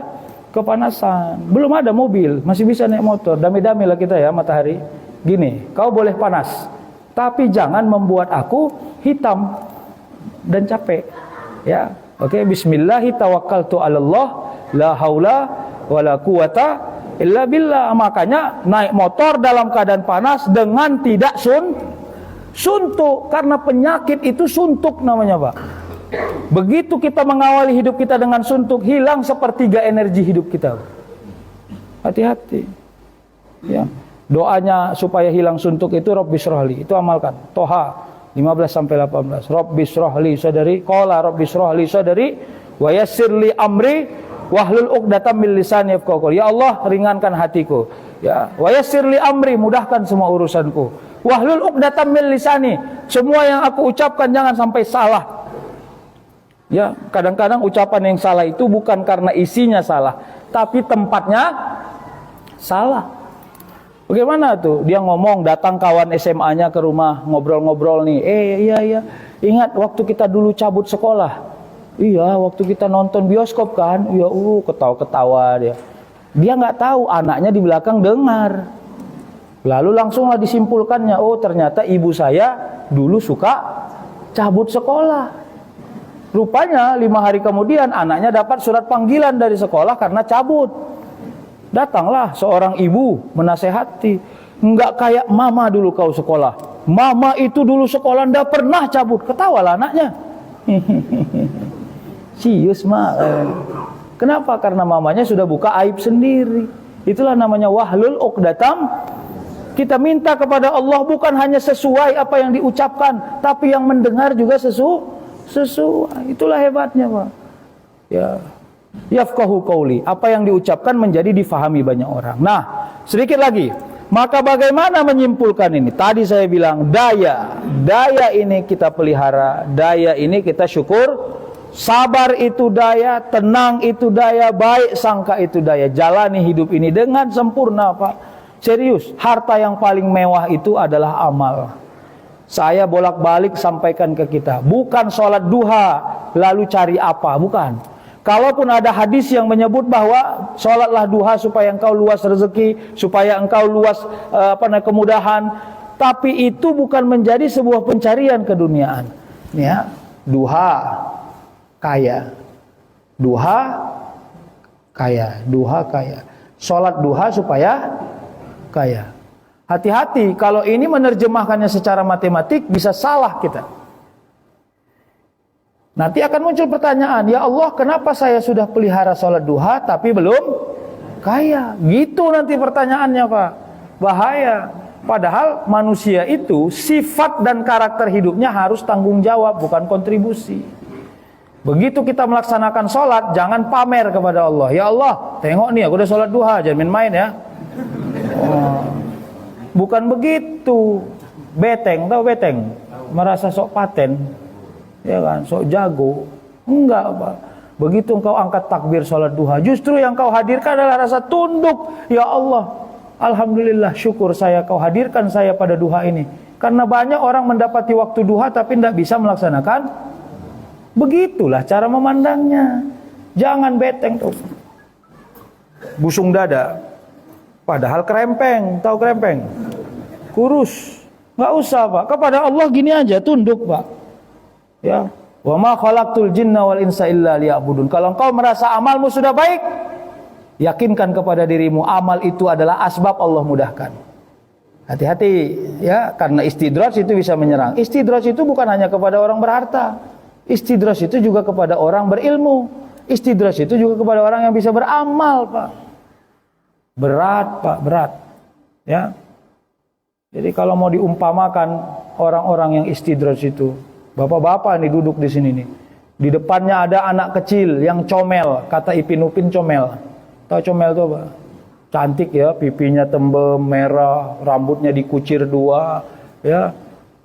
kepanasan. Belum ada mobil, masih bisa naik motor. Dami-dami lah kita ya matahari. Gini, kau boleh panas, tapi jangan membuat aku hitam dan capek. Ya, oke. Bismillahi tawakkaltu 'alallah, la haula wala quwata illa billah. Makanya naik motor dalam keadaan panas dengan tidak suntuk, karena penyakit itu suntuk namanya, Pak. Begitu kita mengawali hidup kita dengan suntuk, hilang 1/3 energi hidup kita. Hati-hati. Ya. Doanya supaya hilang suntuk itu Rabbi syrahli, itu amalkan. Toha 15-18. Rabbi syrahli sadari, qala Rabbi syrahli sadari wa yassirli amri wahlul 'uqdatam min lisani yafqahu qawli. Ya Allah, ringankan hatiku. Ya, wa yassirli amri, mudahkan semua urusanku. Wahlul 'uqdatam min lisani, semua yang aku ucapkan jangan sampai salah. Ya, kadang-kadang ucapan yang salah itu bukan karena isinya salah, tapi tempatnya salah. Bagaimana tuh? Dia ngomong, datang kawan SMA-nya ke rumah, ngobrol-ngobrol nih. Iya. Ingat waktu kita dulu cabut sekolah? Iya, waktu kita nonton bioskop kan? Iya, ketawa-ketawa dia. Dia nggak tahu anaknya di belakang dengar. Lalu langsunglah disimpulkannya, oh ternyata ibu saya dulu suka cabut sekolah. Rupanya 5 hari kemudian anaknya dapat surat panggilan dari sekolah karena cabut. Datanglah seorang ibu menasehati, enggak kayak mama dulu kau sekolah. Mama itu dulu sekolah ndak pernah cabut. Ketawalah anaknya. Sius mak. Kenapa? Karena mamanya sudah buka aib sendiri. Itulah namanya wahlul uqdatam. Kita minta kepada Allah bukan hanya sesuai apa yang diucapkan, tapi yang mendengar juga sesuai. Itulah hebatnya, Pak. Ya. Yafqahu qawli, apa yang diucapkan menjadi difahami banyak orang. Nah, sedikit lagi. Maka bagaimana menyimpulkan ini? Tadi saya bilang daya ini kita pelihara, daya ini kita Sabar itu daya, tenang itu daya, baik sangka itu daya. Jalani hidup ini dengan sempurna, Pak. Serius, harta yang paling mewah itu adalah amal. Saya bolak-balik sampaikan ke kita, bukan sholat duha lalu cari apa, bukan. Kalaupun ada hadis yang menyebut bahwa sholatlah duha supaya engkau luas rezeki, supaya engkau luas kemudahan, tapi itu bukan menjadi sebuah pencarian keduniaan. Ya, duha kaya, duha kaya, duha kaya. Sholat duha supaya kaya. Hati-hati, kalau ini menerjemahkannya secara matematik bisa salah kita. Nanti akan muncul pertanyaan, ya Allah, kenapa saya sudah pelihara sholat duha tapi belum kaya? Gitu nanti pertanyaannya, Pak. Bahaya. Padahal manusia itu sifat dan karakter hidupnya harus tanggung jawab, bukan kontribusi. Begitu kita melaksanakan sholat, jangan pamer kepada Allah. Ya Allah, tengok nih, aku udah sholat duha, jangan main-main ya. Oh. Bukan begitu. Beteng, tahu beteng? Merasa sok paten, ya kan, sok jago. Enggak, Pak. Begitu engkau angkat takbir sholat duha, justru yang kau hadirkan adalah rasa tunduk. Ya Allah, alhamdulillah, syukur saya kau hadirkan saya pada duha ini. Karena banyak orang mendapati waktu duha tapi tidak bisa melaksanakan. Begitulah cara memandangnya. Jangan beteng tuh, busung dada, padahal krempeng. Tahu krempeng? Kurus. Nggak usah, Pak. Kepada Allah gini aja, tunduk, Pak. Ya. Wa ma khalaqtul jinna wal insa illa liya'budun. Kalau engkau merasa amalmu sudah baik, yakinkan kepada dirimu amal itu adalah asbab Allah mudahkan. Hati-hati ya, karena istidraj itu bisa menyerang. Istidraj itu bukan hanya kepada orang berharta. Istidraj itu juga kepada orang berilmu. Istidraj itu juga kepada orang yang bisa beramal, Pak. Berat, Pak, berat. Ya. Jadi kalau mau diumpamakan orang-orang yang istidraj itu, bapak-bapak nih duduk di sini nih. Di depannya ada anak kecil yang comel, kata Ipin Upin comel. Tahu comel itu apa? Cantik ya, pipinya tembem merah, rambutnya dikucir dua, ya.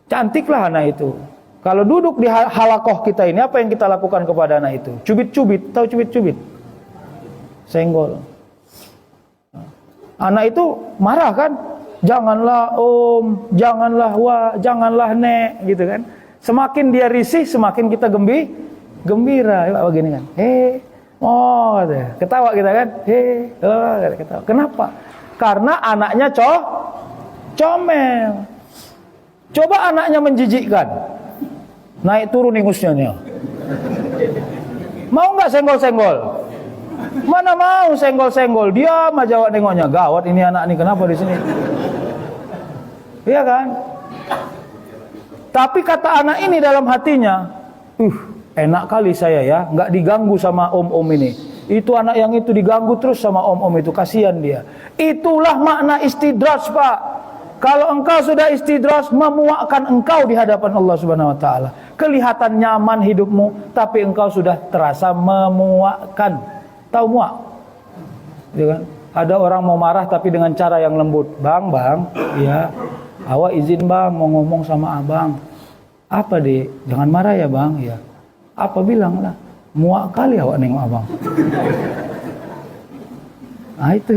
Cantiklah anak itu. Kalau duduk di halakoh kita ini, apa yang kita lakukan kepada anak itu? Cubit-cubit, tahu cubit-cubit? Senggol. Anak itu marah kan? Janganlah om, janganlah wa, janganlah nek, gitu kan? Semakin dia risih, semakin kita gembira. Ya, begini kan? Oh, ketawa kita kan? Ketawa. Kenapa? Karena anaknya comel. Coba anaknya menjijikkan. Naik turun ingusnya nih. Mau nggak senggol-senggol? Mana mau senggol-senggol? Diam aja awak nengoknya. Gawat ini anak ini, kenapa di sini? Iya kan? Tapi kata anak ini dalam hatinya, enak kali saya ya, nggak diganggu sama om-om ini. Itu anak yang itu diganggu terus sama om-om itu, kasihan dia. Itulah makna istidraj, Pak. Kalau engkau sudah istidraj, memuakkan engkau di hadapan Allah Subhanahu wa taala. Kelihatan nyaman hidupmu, tapi engkau sudah terasa memuakkan. Tahu muak? Ya kan? Ada orang mau marah tapi dengan cara yang lembut. Bang, ya. Awak izin bang, mau ngomong sama abang. Apa deh? Jangan marah ya bang, ya. Apa bilang lah? Muak kali awak nengok abang. Nah itu,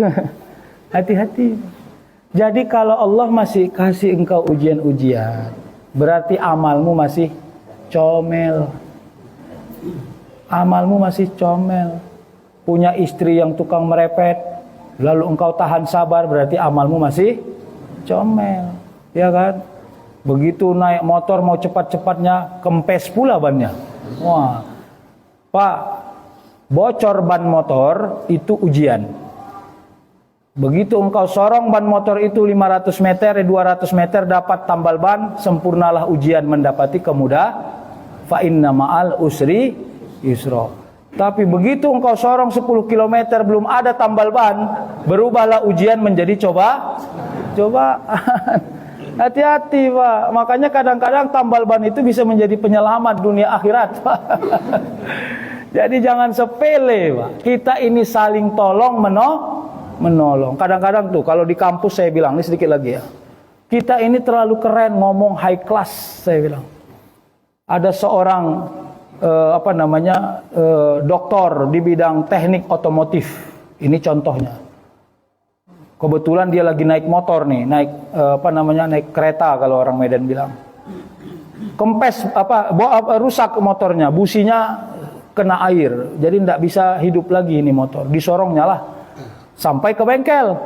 hati-hati. Jadi kalau Allah masih kasih engkau ujian-ujian, berarti amalmu masih comel. Amalmu masih comel. Punya istri yang tukang merepet, lalu engkau tahan sabar, berarti amalmu masih comel. Ya kan? Begitu naik motor mau cepat-cepatnya, kempes pula bannya. Wah, Pak, bocor ban motor itu ujian. Begitu engkau sorong ban motor itu 500 meter, 200 meter dapat tambal ban, sempurnalah ujian mendapati kemudahan. Fa inna ma'al usri yusra. Tapi begitu engkau sorong 10 km belum ada tambal ban, berubahlah ujian menjadi cobaan. Hati-hati, Pak. Makanya kadang-kadang tambal ban itu bisa menjadi penyelamat dunia akhirat, Pak. Jadi jangan sepele, Pak. Kita ini saling tolong menolong. Kadang-kadang tuh kalau di kampus saya bilang, ini sedikit lagi ya. Kita ini terlalu keren ngomong high class, saya bilang. Ada seorang doktor di bidang teknik otomotif. Ini contohnya. Kebetulan dia lagi naik motor nih, naik kereta kalau orang Medan bilang. Kempes rusak motornya, businya kena air. Jadi tidak bisa hidup lagi ini motor. Disorongnya lah. Sampai ke bengkel.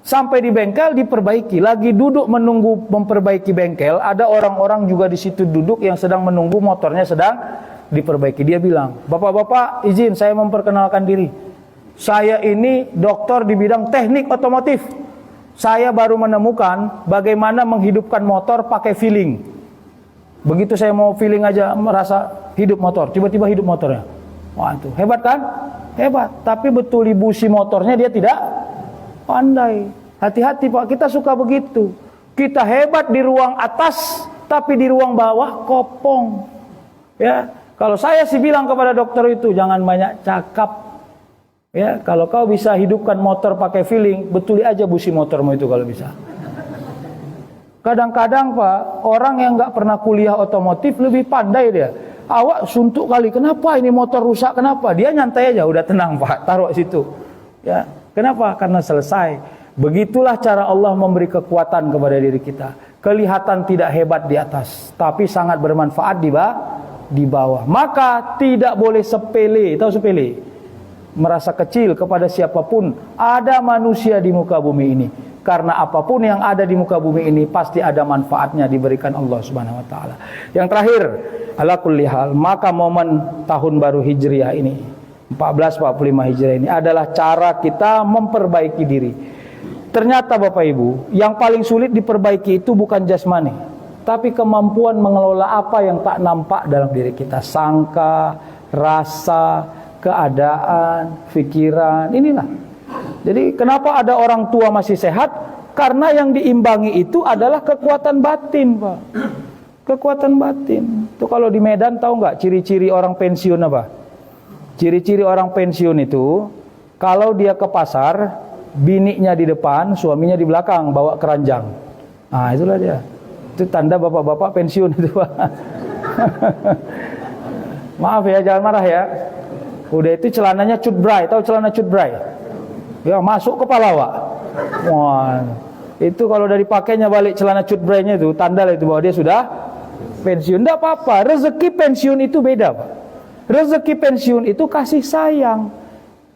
Sampai di bengkel diperbaiki. Lagi duduk menunggu memperbaiki bengkel, ada orang-orang juga di situ duduk yang sedang menunggu motornya sedang diperbaiki. Dia bilang, "Bapak-bapak, izin saya memperkenalkan diri. Saya ini dokter di bidang teknik otomotif. Saya baru menemukan bagaimana menghidupkan motor pakai feeling. Begitu saya mau feeling aja merasa hidup motor, tiba-tiba hidup motornya." Wah, itu hebat kan? Hebat. Tapi betul di busi motornya dia tidak pandai. Hati-hati Pak, kita suka begitu. Kita hebat di ruang atas, tapi di ruang bawah kopong. Ya, kalau saya sih bilang kepada dokter itu, jangan banyak cakap. Ya, kalau kau bisa hidupkan motor pakai feeling, betuli aja busi motormu itu kalau bisa. Kadang-kadang Pak, orang yang nggak pernah kuliah otomotif lebih pandai dia. Awak suntuk kali, kenapa ini motor rusak? Kenapa? Dia nyantai aja, udah tenang Pak, taruh situ. Ya, kenapa? Karena selesai. Begitulah cara Allah memberi kekuatan kepada diri kita. Kelihatan tidak hebat di atas, tapi sangat bermanfaat di bawah. Maka tidak boleh sepele, tahu sepele? Merasa kecil kepada siapapun. Ada manusia di muka bumi ini. Karena apapun yang ada di muka bumi ini pasti ada manfaatnya diberikan Allah Subhanahu wa taala. Yang terakhir, ala kulli hal, maka momen tahun baru Hijriah ini 1445 Hijriah ini adalah cara kita memperbaiki diri. Ternyata Bapak Ibu, yang paling sulit diperbaiki itu bukan jasmani, tapi kemampuan mengelola apa yang tak nampak dalam diri kita. Sangka, rasa, keadaan, pikiran, inilah. Jadi kenapa ada orang tua masih sehat? Karena yang diimbangi itu adalah kekuatan batin, Pak. Kekuatan batin. Itu kalau di Medan tahu nggak ciri-ciri orang pensiun apa? Ciri-ciri orang pensiun itu, kalau dia ke pasar, biniknya di depan, suaminya di belakang, bawa keranjang. Nah, itulah dia. Itu tanda bapak-bapak pensiun itu, Pak. Maaf ya, jangan marah ya. Udah itu celananya cutbray, tahu celana cutbray? Ya, masuk kepala, Pak. Wah, itu kalau dari pakainya balik celana cutbraynya itu, tanda itu bahwa dia sudah pensiun. Tidak apa-apa, rezeki pensiun itu beda, Pak. Rezeki pensiun itu kasih sayang.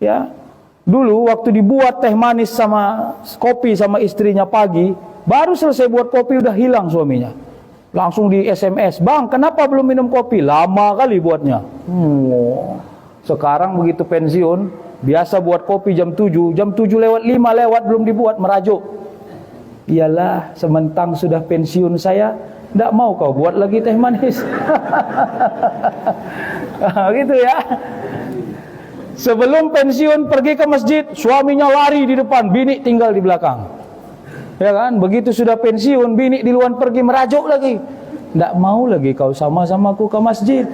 Ya, dulu waktu dibuat teh manis sama kopi sama istrinya pagi, baru selesai buat kopi udah hilang suaminya. Langsung di SMS, "Bang, kenapa belum minum kopi?" Lama kali buatnya. Sekarang begitu pensiun, biasa buat kopi jam 7 lewat 5 lewat belum dibuat, merajuk. Iyalah, sementang sudah pensiun saya, tidak mau kau buat lagi teh manis. Gitu ya. Sebelum pensiun pergi ke masjid, suaminya lari di depan, bini tinggal di belakang. Ya kan? Begitu sudah pensiun, bini di luar pergi merajuk lagi. Tidak mau lagi kau sama-sama aku ke masjid.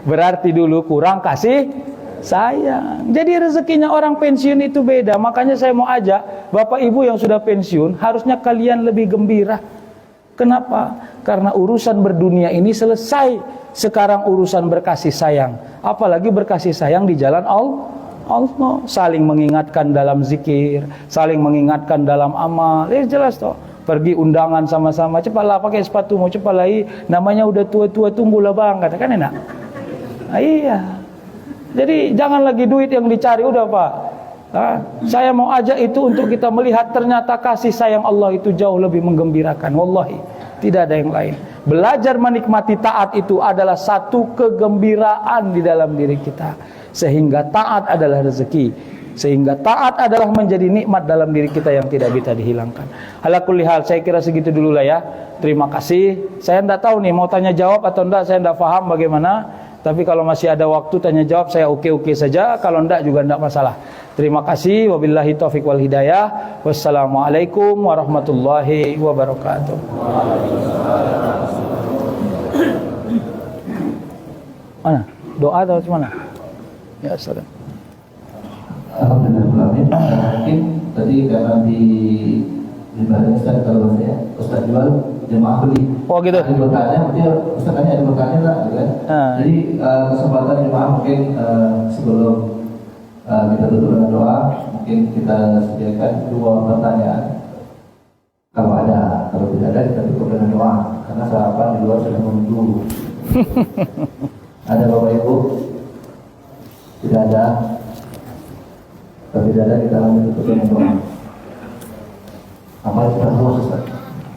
Berarti dulu kurang kasih sayang. Jadi rezekinya orang pensiun itu beda. Makanya saya mau ajak Bapak Ibu yang sudah pensiun, harusnya kalian lebih gembira. Kenapa? Karena urusan berdunia ini selesai. Sekarang urusan berkasih sayang. Apalagi berkasih sayang di jalan Allah. Saling mengingatkan dalam zikir, saling mengingatkan dalam amal. Jelas toh. Pergi undangan sama-sama, cepatlah pakai sepatumu, cepatlah, namanya udah tua-tua, tunggulah Bang, katakan enak. Iya. Jadi jangan lagi duit yang dicari, udah Pak. Saya mau ajak itu untuk kita melihat ternyata kasih sayang Allah itu jauh lebih menggembirakan. Wallahi, tidak ada yang lain. Belajar menikmati taat itu adalah satu kegembiraan di dalam diri kita. Sehingga taat adalah rezeki. Sehingga taat adalah menjadi nikmat dalam diri kita yang tidak bisa dihilangkan. Ala kulli hal, saya kira segitu dulu lah ya. Terima kasih. Saya tidak tahu nih mau tanya jawab atau enggak, saya tidak paham bagaimana. Tapi kalau masih ada waktu tanya jawab, saya oke-oke saja. Kalau enggak juga enggak masalah. Terima kasih. Wabillahi taufiq wal hidayah. Wassalamualaikum warahmatullahi wabarakatuh. Mana? Doa atau mana? Ya, salam. Alhamdulillah. Mungkin tadi karena di bahasa kalau saya Ustaz Jual jemaah beli. Oh gitu. Ada berkahnya, mungkin Ustaz tanya ada berkahnya nggak? Gitu kan? Jadi kesempatan jemaah mungkin sebelum kita tutup dengan doa, mungkin kita sediakan 2 pertanyaan. Kalau ada, kalau tidak ada kita tutup dengan doa. Karena sarapan di luar sudah menunggu. Ada Bapak Ibu? Tidak ada. Kalau tidak ada kita lanjut tutup dengan doa. Apa kita puas Ustaz?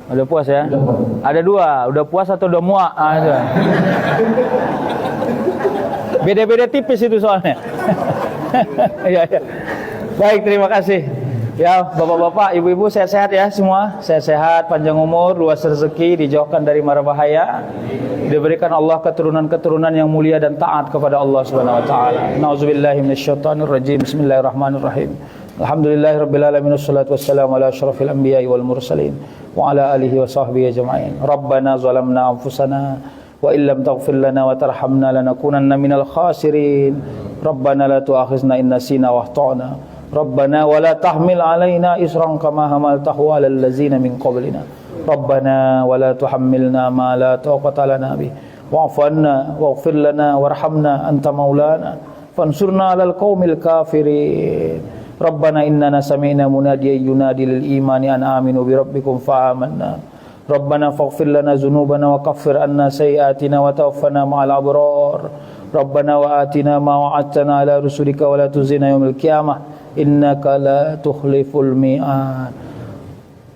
Udah puas ya? Udah puas. Ada 2, udah puas atau udah muak? Itu. Beda-beda tipis itu soalnya. Ya, ya. Baik, terima kasih. Ya, bapak-bapak, ibu-ibu sehat-sehat ya semua. Sehat-sehat, panjang umur, luas rezeki, dijauhkan dari mara bahaya. Diberikan Allah keturunan-keturunan yang mulia dan taat kepada Allah Subhanahu wa taala. Nauzubillahi minasyaitonir rajim. Bismillahirrahmanirrahim. Alhamdulillahirabbil alamin wassalatu wassalamu ala asyrafil anbiya'i wal mursalin wa ala alihi wa sahbihi ajma'in. Rabbana zalamna anfusana wa illam taghfir lana wa tarhamna lanakunanna minal khasirin. Rabbana la tu'akhizna in nasina wa akhtana. Rabbana wa la tahmil alaina isran kama hamaltahu 'alal ladzina min qablina. Rabbana wa la tuhammilna ma la taqata lana bih. Wa'fu 'anna waghfir lana warhamna anta maulana fansurna 'alal qaumil kafirin. Rabbana innana sami'na munadiyan yunadi lil imani an aminu bi rabbikum fa amanna. Rabbana faghfir lana dzunubana wa kaffir anna sayyi'atina wa tawaffana ma'al abrar. Rabbana wa atina ma wa'adtana ala rusulika wa la tuzina yaumil qiyamah innaka la tukhliful mi'ad.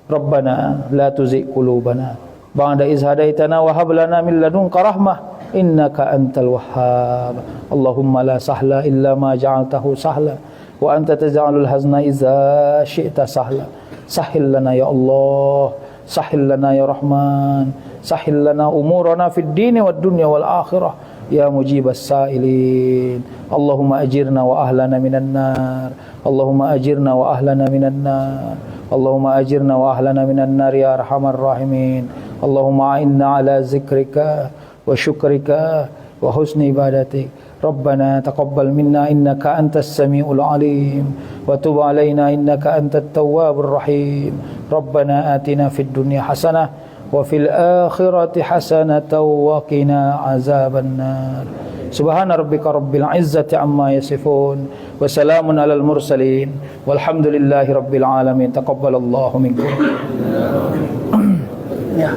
Rabbana la tuzigh qulubana ba'da idh hadaitana wa hab lana min ladunka rahmah innaka antal wahhab. Allahumma la sahla illa ma ja'altahu sahla wa anta taj'alul hazna idza syi'ta sahla. Sahhil lana ya Allah, sahhil lana ya Rahman, sahhil lana umurana fid dini wad dunya wal akhirah ya mujibas sa'ilin. Allahumma ajirna wa ahlana minan nar. Allahumma ajirna wa ahlana minan nar. Allahumma ajirna wa ahlana minan nar ya arhamar rahimin. Allahumma a'inna ala zikrika wa syukrika wa husni ibadatik. Rabbana taqabbal minna innaka antas samiul alim wa tub alaina innaka antat tawwabur rahim. Rabbana atina fid dunya hasanah wa fil akhirati hasanatan wa qina azabannar. Subhana rabbika rabbil izzati amma yasifun wa salamun alal mursalin walhamdulillahi rabbil alamin. Taqabbalallahu minkum. Ya.